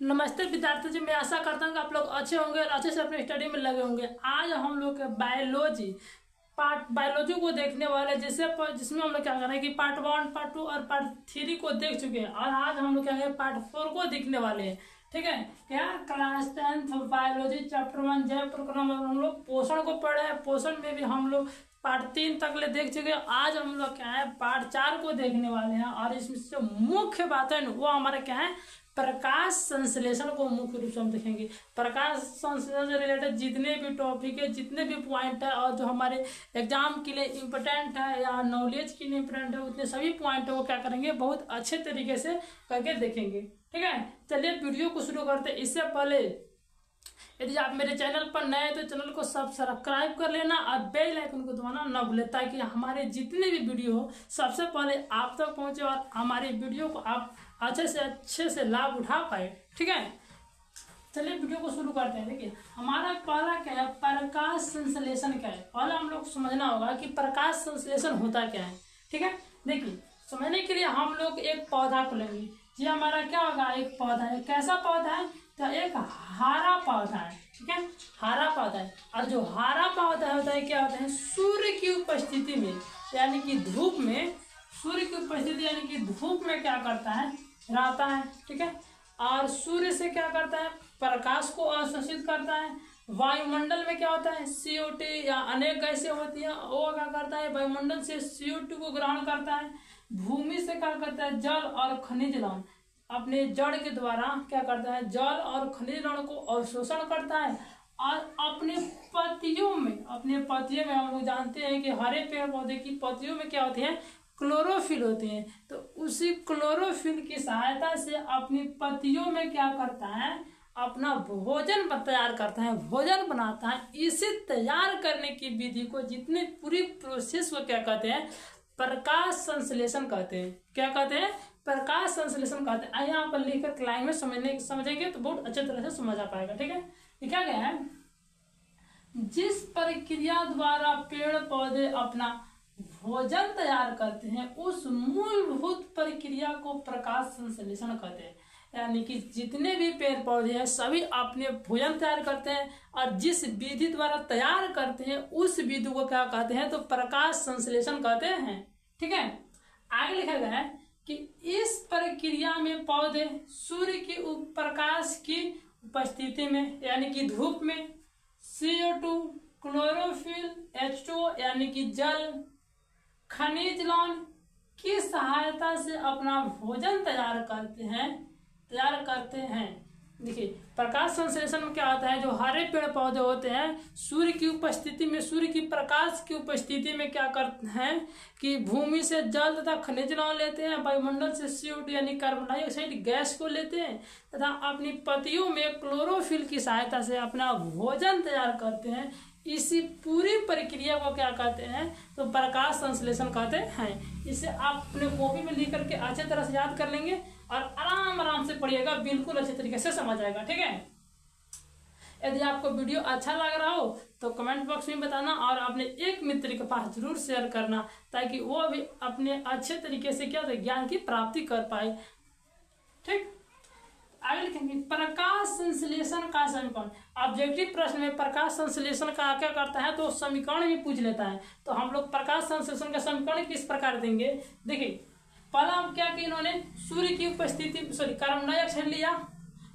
नमस्ते विद्यार्थी जी, मैं आशा करता हूँ कि आप लोग अच्छे होंगे और अच्छे से अपने स्टडी में लगे होंगे। आज हम लोग बायोलॉजी को देखने वाले जिसमें हम लोग क्या कर रहे हैं कि पार्ट 1, पार्ट 2 और पार्ट 3 को देख चुके हैं और आज हम लोग क्या करें पार्ट 4 को देखने वाले हैं। ठीक है, क्या क्लास 10th बायोलॉजी चैप्टर 1 जैव प्रक्रम हम लोग पोषण को पढ़े हैं। पोषण में भी हम लोग पार्ट 3 तक ले देख चुके हैं। आज हम लोग क्या है पार्ट 4 को देखने वाले हैं और इसमें जो मुख्य बात है वो हमारा क्या है प्रकाश संश्लेषण को मुख्य रूप से हम देखेंगे। प्रकाश संश्लेषण से रिलेटेड जितने भी टॉपिक है, जितने भी पॉइंट है और जो हमारे एग्जाम के लिए इम्पोर्टेंट है या नॉलेज के लिए इम्पोर्टेंट है, उतने सभी पॉइंट को क्या करेंगे बहुत अच्छे तरीके से करके देखेंगे। ठीक है, चलिए वीडियो को शुरू करते हैं। इससे पहले यदि आप मेरे चैनल पर नए हैं तो चैनल को सब्सक्राइब कर लेना और बेल आइकन को दबाना न भूलें ताकि हमारे जितने भी वीडियो हो सबसे पहले आप तक पहुंचे और हमारे वीडियो को आप अच्छे से लाभ उठा पाए। ठीक है, चलिए वीडियो को शुरू करते हैं। देखिए हमारा पहला क्या है प्रकाश संश्लेषण क्या है। पहले हम लोग समझना होगा कि प्रकाश संश्लेषण होता क्या है। ठीक है, देखिए समझने के लिए हम लोग एक पौधा को लेंगे। ये हमारा क्या होगा एक पौधा है। कैसा पौधा है तो एक हरा पौधा है। ठीक है, हरा पौधा है और जो हरा पौधा होता है क्या होता है सूर्य की उपस्थिति में यानी कि धूप में, सूर्य की उपस्थिति यानी कि धूप में क्या करता है रहता है। ठीक है, और सूर्य से क्या करता है प्रकाश को अवशोषित करता है। वायुमंडल में क्या होता है CO2 या अनेक गैसें होती हैं, वो क्या करता है वायुमंडल से CO2 को ग्रहण करता है। भूमि से क्या करता है जल और खनिज लवण अपने जड़ के द्वारा क्या करता है जल और खनिज लवण को अवशोषण करता है और अपने पत्तियों में हम लोग जानते हैं कि हरे पेड़ पौधे की पत्तियों में क्या होती है क्लोरोफिल होते हैं। तो उसी क्लोरोफिल की सहायता से अपनी पत्तियों में क्या करता है अपना भोजन तैयार करता है, भोजन बनाता है। इसे तैयार करने की विधि को जितने पूरी प्रोसेस को क्या कहते हैं प्रकाश संश्लेषण कहते हैं। क्या कहते हैं प्रकाश संश्लेषण कहते हैं। यहाँ पर लिखकर लाइन में समझेंगे तो बहुत अच्छे तरह से समझ आ पाएगा। ठीक है, क्या गया है जिस प्रक्रिया द्वारा पेड़ पौधे अपना भोजन तैयार करते हैं उस मूलभूत प्रक्रिया को प्रकाश संश्लेषण कहते हैं। यानी कि जितने भी पेड़ पौधे हैं सभी अपने भोजन तैयार करते हैं और जिस विधि द्वारा तैयार करते हैं उस विधि को क्या कहते हैं तो प्रकाश संश्लेषण कहते हैं। ठीक है, आगे लिखा गया है कि इस प्रक्रिया में पौधे सूर्य की प्रकाश की उपस्थिति में यानी कि धूप में CO2, क्लोरोफिल, H2O यानी कि जल, खनिज लवण की सहायता से अपना भोजन तैयार करते हैं। देखिए प्रकाश संश्लेषण में क्या होता है जो हरे पेड़ पौधे होते हैं सूर्य की उपस्थिति में, सूर्य की प्रकाश की उपस्थिति में क्या करते हैं कि भूमि से जल तथा खनिज लवण लेते हैं, वायुमंडल से CO2 यानी कार्बन डाइऑक्साइड गैस को लेते हैं तथा अपनी पत्तियों में क्लोरोफिल की सहायता से अपना भोजन तैयार करते हैं। इसी पूरी प्रक्रिया को क्या कहते हैं तो प्रकाश संश्लेषण कहते हैं। इसे आप अपने कॉपी में लिख करके अच्छे तरह से याद कर लेंगे और आराम से पढ़िएगा, बिल्कुल अच्छे तरीके से समझ आएगा। ठीक है, यदि आपको वीडियो अच्छा लग रहा हो तो कमेंट बॉक्स में बताना और अपने एक मित्र के पास जरूर शेयर करना ताकि वो भी अपने अच्छे तरीके से क्या ज्ञान की प्राप्ति कर पाए। ठीक, आगे लिखेंगे प्रकाश संश्लेषण का समीकरण। ऑब्जेक्टिव प्रश्न में प्रकाश संश्लेषण का क्या करता है तो समीकरण भी पूछ लेता है। तो हम लोग प्रकाश संश्लेषण का समीकरण किस प्रकार देंगे। देखिए पहला हम क्या कि इन्होंने सूर्य की उपस्थिति कार्बन डाइऑक्साइड लिया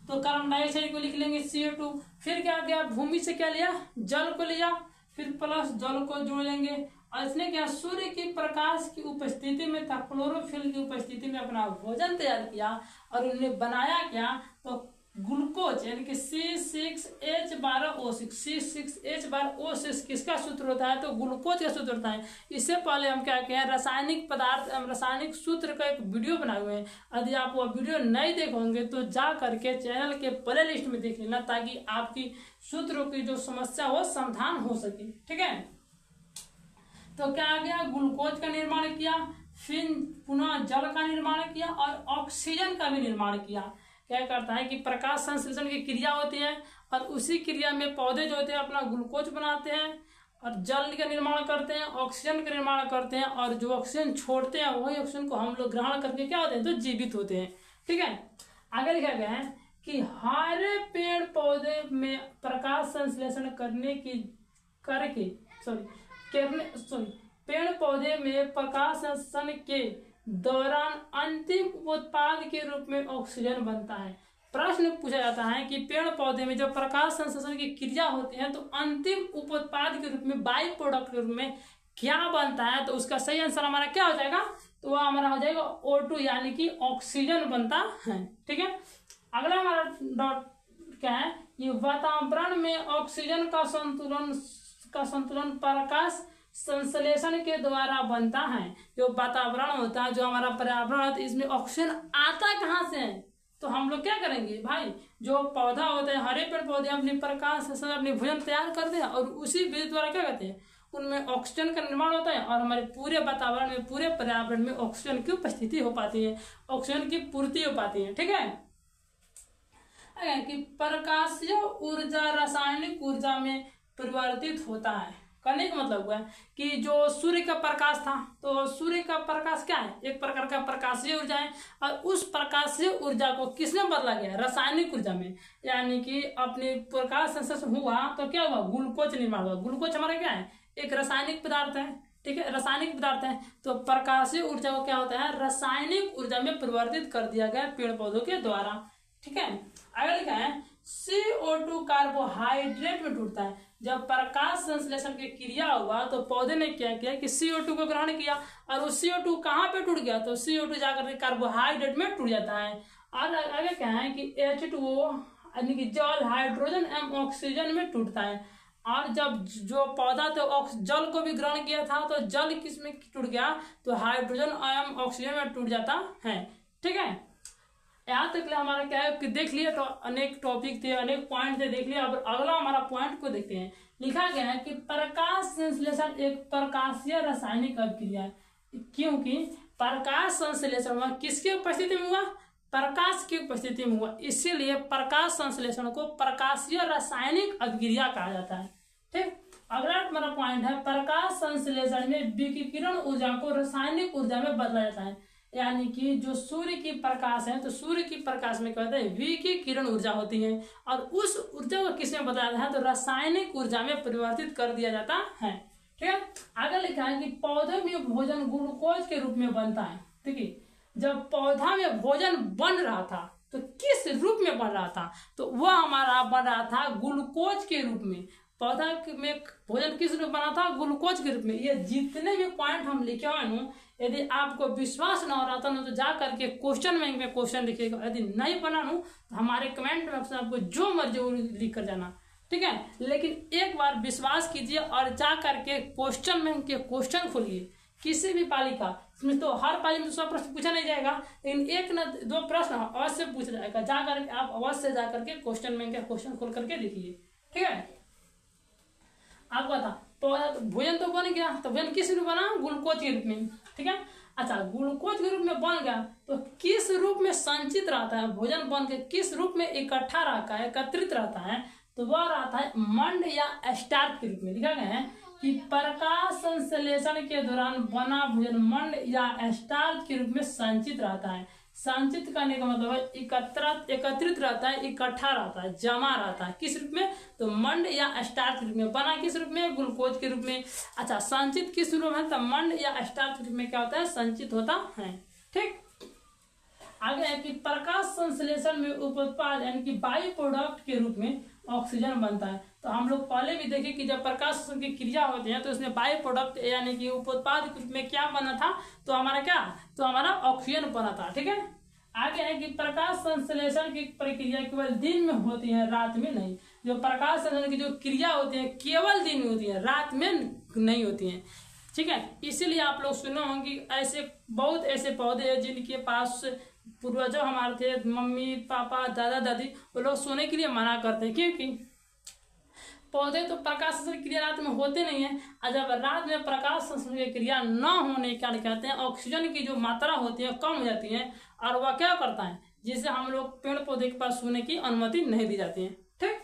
तो कार्बन डाइऑक्साइड को लिख लेंगे CO2। फिर क्या किया भूमि से क्या लिया जल को लिया, फिर प्लस जल को जोड़ लेंगे और इसने क्या सूर्य की प्रकाश की उपस्थिति में था क्लोरोफिल की उपस्थिति में अपना भोजन तैयार किया और उन्होंने बनाया क्या तो ग्लूकोज यानी कि C6H12O6। C6H12O6 किसका सूत्र होता है तो ग्लूकोज का सूत्र होता है। इससे पहले हम क्या कहें रासायनिक सूत्र का एक वीडियो बनाए हुए हैं। यदि आप वो वीडियो नहीं देखोगे तो जा करके चैनल के प्ले लिस्ट में देख लेना ताकि आपकी सूत्रों की जो समस्या हो समाधान हो सके। ठीक है, तो क्या आ गया ग्लूकोज का निर्माण किया, फिर पुनः जल का निर्माण किया और ऑक्सीजन का भी निर्माण किया। क्या करता है कि प्रकाश संश्लेषण की क्रिया होती है और उसी क्रिया में पौधे जो होते हैं अपना ग्लूकोज बनाते हैं और जल का निर्माण करते हैं, ऑक्सीजन का निर्माण करते हैं और जो ऑक्सीजन छोड़ते हैं वही ऑक्सीजन को हम लोग ग्रहण करके क्या होते हैं तो जीवित होते हैं। ठीक है, आगे लिखा गया है कि हरे पेड़ पौधे में प्रकाश संश्लेषण पेड़ पौधे में प्रकाश संश्लेषण के दौरान अंतिम उत्पाद के रूप में ऑक्सीजन बनता है। प्रश्न पूछा जाता है कि पेड़ पौधे में जो प्रकाश संश्लेषण की क्रिया होती है तो अंतिम उप उत्पाद के रूप में बाई प्रोडक्ट के रूप में क्या बनता है, तो उसका सही आंसर हमारा क्या हो जाएगा, तो वह हमारा हो जाएगा O2 यानी कि ऑक्सीजन बनता है। ठीक है, अगला हमारा डॉट क्या है, ये वातावरण में ऑक्सीजन का संतुलन प्रकाश संश्लेषण के द्वारा बनता है। जो वातावरण होता है, जो हमारा पर्यावरण होता है, इसमें ऑक्सीजन आता कहाँ से है, तो हम लोग क्या करेंगे भाई, जो पौधा होता है, हरे पेड़ पौधे अपनी प्रकाश से अपनी भोजन तैयार करते हैं और उसी विधि द्वारा क्या करते हैं, उनमें ऑक्सीजन का निर्माण होता है और हमारे पूरे वातावरण में, पूरे पर्यावरण में ऑक्सीजन की उपस्थिति हो पाती है, ऑक्सीजन की पूर्ति हो पाती है। ठीक है, कि प्रकाशीय ऊर्जा रासायनिक ऊर्जा में परिवर्तित होता है। कहने का मतलब हुआ कि जो सूर्य का प्रकाश था, तो सूर्य का प्रकाश क्या है, एक प्रकार का प्रकाशीय ऊर्जा है और उस प्रकाशीय ऊर्जा को किसने बदला गया, रासायनिक ऊर्जा में, यानी कि अपने प्रकाश संश्लेषण हुआ तो क्या हुआ, ग्लूकोज निर्माण हुआ। ग्लूकोज हमारा क्या है, एक रासायनिक पदार्थ है। ठीक है, रासायनिक पदार्थ है, तो प्रकाशीय ऊर्जा को क्या होता है, रासायनिक ऊर्जा में परिवर्तित कर दिया गया पेड़ पौधों के द्वारा। ठीक है, अगला क्या है, CO2 कार्बोहाइड्रेट में टूटता है। जब प्रकाश संश्लेषण की क्रिया हुआ तो पौधे ने क्या किया कि CO2 को ग्रहण किया और वो CO2 कहाँ पे टूट गया, तो CO2 जाकर कार्बोहाइड्रेट में टूट जाता है। और आगे क्या है कि H2O यानी कि जल, हाइड्रोजन एवं ऑक्सीजन में टूटता है। और जब जो पौधा तो जल को भी ग्रहण किया था तो जल किस में टूट गया, तो हाइड्रोजन एवं ऑक्सीजन में टूट जाता है। ठीक है, यहाँ तक हमारा क्या है कि देख लिया, तो अनेक टॉपिक थे, अनेक पॉइंट थे, देख लिया। अब अगला हमारा पॉइंट को देखते हैं। लिखा गया है कि प्रकाश संश्लेषण एक प्रकाशीय रासायनिक अभिक्रिया है, क्योंकि प्रकाश संश्लेषण किसकी उपस्थिति में हुआ, प्रकाश की उपस्थिति में हुआ, इसीलिए प्रकाश संश्लेषण को प्रकाशीय रासायनिक अभिक्रिया कहा जाता है। ठीक, अगला हमारा पॉइंट है, प्रकाश संश्लेषण में विकिरण ऊर्जा को रासायनिक ऊर्जा में बदला जाता है। यानी कि जो सूर्य की प्रकाश है, तो सूर्य की प्रकाश में क्या होता है, विकिरण ऊर्जा होती है और उस ऊर्जा को किसमें बदला है, तो रासायनिक ऊर्जा में परिवर्तित कर दिया जाता है। ठीक है, आगे लिखा है कि पौधे में भोजन ग्लूकोज के रूप में बनता है। ठीक है, जब पौधा में भोजन बन रहा था तो किस रूप में बन रहा था, तो वह हमारा बन रहा था ग्लूकोज के रूप में। पौधा में भोजन किस रूप में बना था, ग्लूकोज के रूप में। ये जितने भी पॉइंट हम लिखे हुए हैं, यदि आपको विश्वास न हो रहा था तो जा करके क्वेश्चन बैंक में क्वेश्चन लिखिएगा। यदि नहीं बना तो हमारे कमेंट बॉक्स में आपको जो मर्जी वो लिख कर जाना। ठीक है, लेकिन एक बार विश्वास कीजिए और जा करके क्वेश्चन बैंक के क्वेश्चन खोलिए। किसी भी पाली का, इसमें तो हर पाली में 100 प्रश्न पूछा नहीं जाएगा, लेकिन एक न 2 प्रश्न अवश्य पूछा जाएगा। जा करके आप अवश्य जा करके क्वेश्चन बैंक के क्वेश्चन खोल करके देखिए। ठीक है, आपको था भोजन तो बन गया, तो भोजन किस रूप बना, ग्लूकोज के रूप में। ठीक है, अच्छा ग्लूकोज के रूप में बन गया तो किस रूप में संचित रहता है, भोजन बन के किस रूप में इकट्ठा रहता है, एकत्रित रहता है, तो वह रहता है मंड या स्टार्च के रूप में। लिखा गया है कि प्रकाश संश्लेषण के दौरान बना भोजन मंड या स्टार्च के रूप में संचित रहता है। संचित करने का मतलब है एकत्रित रहता है, इकट्ठा रहता है, जमा रहता है। किस रूप में, तो मंड या स्टार्च के रूप में। बना किस रूप में, ग्लूकोज के रूप में। अच्छा, संचित किस रूप में, तो मंड या स्टार्च के रूप में क्या होता है, संचित होता है। ठीक, आगे है कि प्रकाश संश्लेषण में उप उत्पाद यानी कि बाई प्रोडक्ट के रूप में ऑक्सीजन बनता है। तो हम लोग पहले भी देखे कि जब प्रकाश की क्रिया होती है तो उसमें बाई प्रोडक्ट यानी कि उप उत्पाद के रूप में क्या बना था, तो हमारा क्या, तो हमारा ऑक्सीजन बना था। ठीक है, आगे है कि प्रकाश संश्लेषण की प्रक्रिया केवल दिन में होती है, रात में नहीं। जो प्रकाश संश्लेषण की जो क्रिया होती है केवल दिन में होती है, रात में नहीं होती है। ठीक है, इसीलिए आप लोग सुने होंगे ऐसे बहुत ऐसे पौधे हैं जिनके पास पूर्वजों हमारे थे, मम्मी पापा दादा दादी, वो लोग सोने के लिए मना करते हैं, क्योंकि पौधे तो प्रकाश संश्लेषण क्रिया रात में होते नहीं है। और जब रात में प्रकाश संश्लेषण की क्रिया न होने के कारण कहते हैं ऑक्सीजन की जो मात्रा होती है कम हो जाती है, और वह क्या करता है, जिससे हम लोग पेड़ पौधे के पास सोने की अनुमति नहीं दी जाती है। ठीक,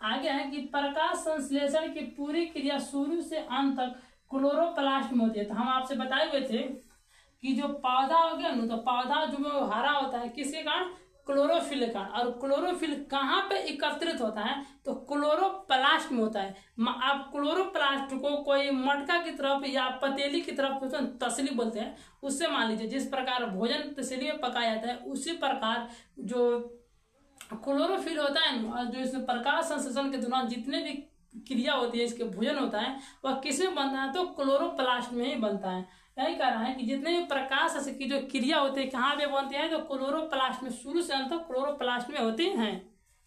आगे है कि प्रकाश संश्लेषण की पूरी क्रिया शुरू से अंत तक क्लोरोप्लास्ट में होती है। तो हम आपसे बताए हुए थे कि जो पौधा हो गया ना, तो पौधा जो हरा होता है किसके कारण, क्लोरोफिल कण। और क्लोरोफिल कहाँ पे एकत्रित होता है? तो क्लोरोप्लास्ट में होता है। आप क्लोरोप्लास्ट को कोई मटका की तरफ या पतीली की तरफ, तसली बोलते हैं, उससे मान लीजिए जिस प्रकार भोजन तसली में पकाया जाता है, उसी प्रकार जो क्लोरोफिल होता है और जो इसमें प्रकाश संश्लेषण के दौरान जितने भी क्रिया होती है, इसके भोजन होता है, वह किसमें बनता है? तो क्लोरोप्लास्ट में ही बनता है। यही कह रहा है कि जितने भी प्रकाश की जो क्रिया होती है कहाँ पे बनती है? तो क्लोरोप्लास्ट में, शुरू से अंत तक क्लोरोप्लास्ट में होती हैं।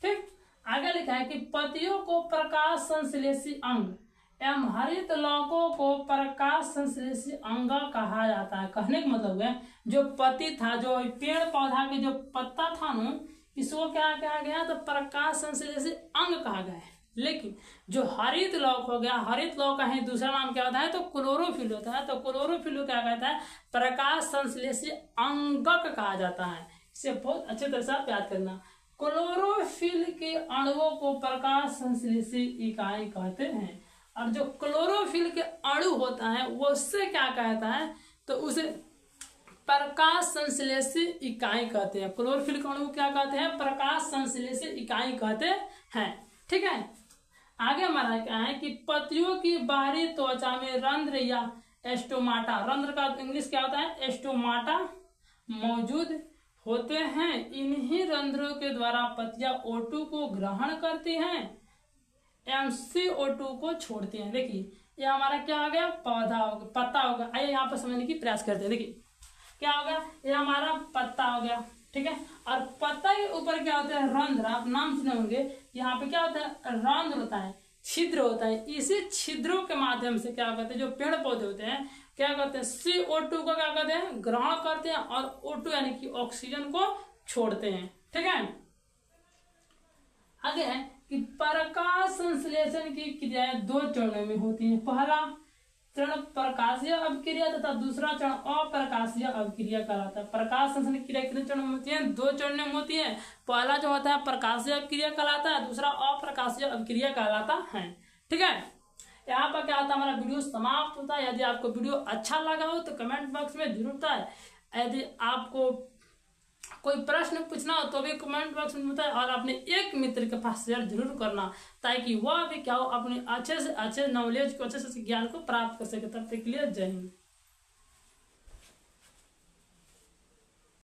ठीक, आगे लिखा है कि पत्तियों को प्रकाश संश्लेषी अंग एवं हरित लौकों को प्रकाश संश्लेषी अंग कहा जाता है। कहने का मतलब है जो पत्ती था, जो पेड़ पौधा के जो पत्ता था ना, इसको क्या कहा गया? तो प्रकाश संश्लेषी अंग कहा गया है। लेकिन जो हरित लौक हो गया, हरित लौक का ही दूसरा नाम क्या होता है? तो क्लोरोफिल होता है। तो क्लोरोफिल को क्या कहता है? प्रकाश संश्लेषी अंगक कहा जाता है। इसे बहुत अच्छे तरह से आप याद करना। क्लोरोफिल के अणुओं को प्रकाश संश्लेषी इकाई कहते हैं। और जो क्लोरोफिल के अणु होता है वो उससे क्या कहता है? तो उसे प्रकाश संश्लेषी इकाई कहते हैं। क्लोरोफिल के अणु क्या कहते हैं? प्रकाश संश्लेषी इकाई कहते हैं। ठीक है, आगे हमारा क्या है कि पत्तियों की बाहरी त्वचा में रंध्र या एस्टोमाटा, रंध्र का इंग्लिश क्या होता है? एस्टोमाटा मौजूद होते हैं। इन्हीं रंध्रों के द्वारा पत्तियां O2 को ग्रहण करती हैं एवं CO2 को छोड़ती हैं। देखिए ये हमारा क्या हो गया? पौधा हो गया, पत्ता हो गया। आइए यहाँ पर समझने की प्रयास करते हैं। देखिए क्या हो गया? ये हमारा पत्ता हो गया, ठीक है। और पत्ता के ऊपर क्या होता है? रंध्र। आप नाम सुने होंगे, यहाँ पे क्या होता है? रंध्र होता है, छिद्र होता है। इसी छिद्रों के माध्यम से क्या करते हैं? जो पेड़ पौधे होते हैं क्या करते हैं? CO2 को क्या करते हैं? ग्रहण करते हैं और O2 यानी कि ऑक्सीजन को छोड़ते हैं। ठीक है, आगे है कि प्रकाश संश्लेषण की क्रियाएं 2 चरणों में होती है। पहला चरण प्रकाशीय अभिक्रिया तथा दूसरा चरण अप्रकाशीय अभिक्रिया कहलाता है। प्रकाश संश्लेषण की क्रिया कितने चरणों में होती है? 2 चरणों में होती है। पहला जो होता है प्रकाशीय अभिक्रिया कहलाता है, दूसरा अप्रकाशीय अभिक्रिया कहलाता है। ठीक है, यहाँ पर क्या होता है? हमारा वीडियो समाप्त होता है। यदि आपको वीडियो अच्छा लगा हो तो कमेंट बॉक्स में जरूर बताएं। यदि आपको कोई प्रश्न पूछना हो तो भी कमेंट बॉक्स में बताएं और अपने एक मित्र के पास शेयर जरूर करना, ताकि वह भी क्या हो, अपने अच्छे से अच्छे नॉलेज को, अच्छे से ज्ञान को प्राप्त कर सके। तब तक के लिए जय हिंद।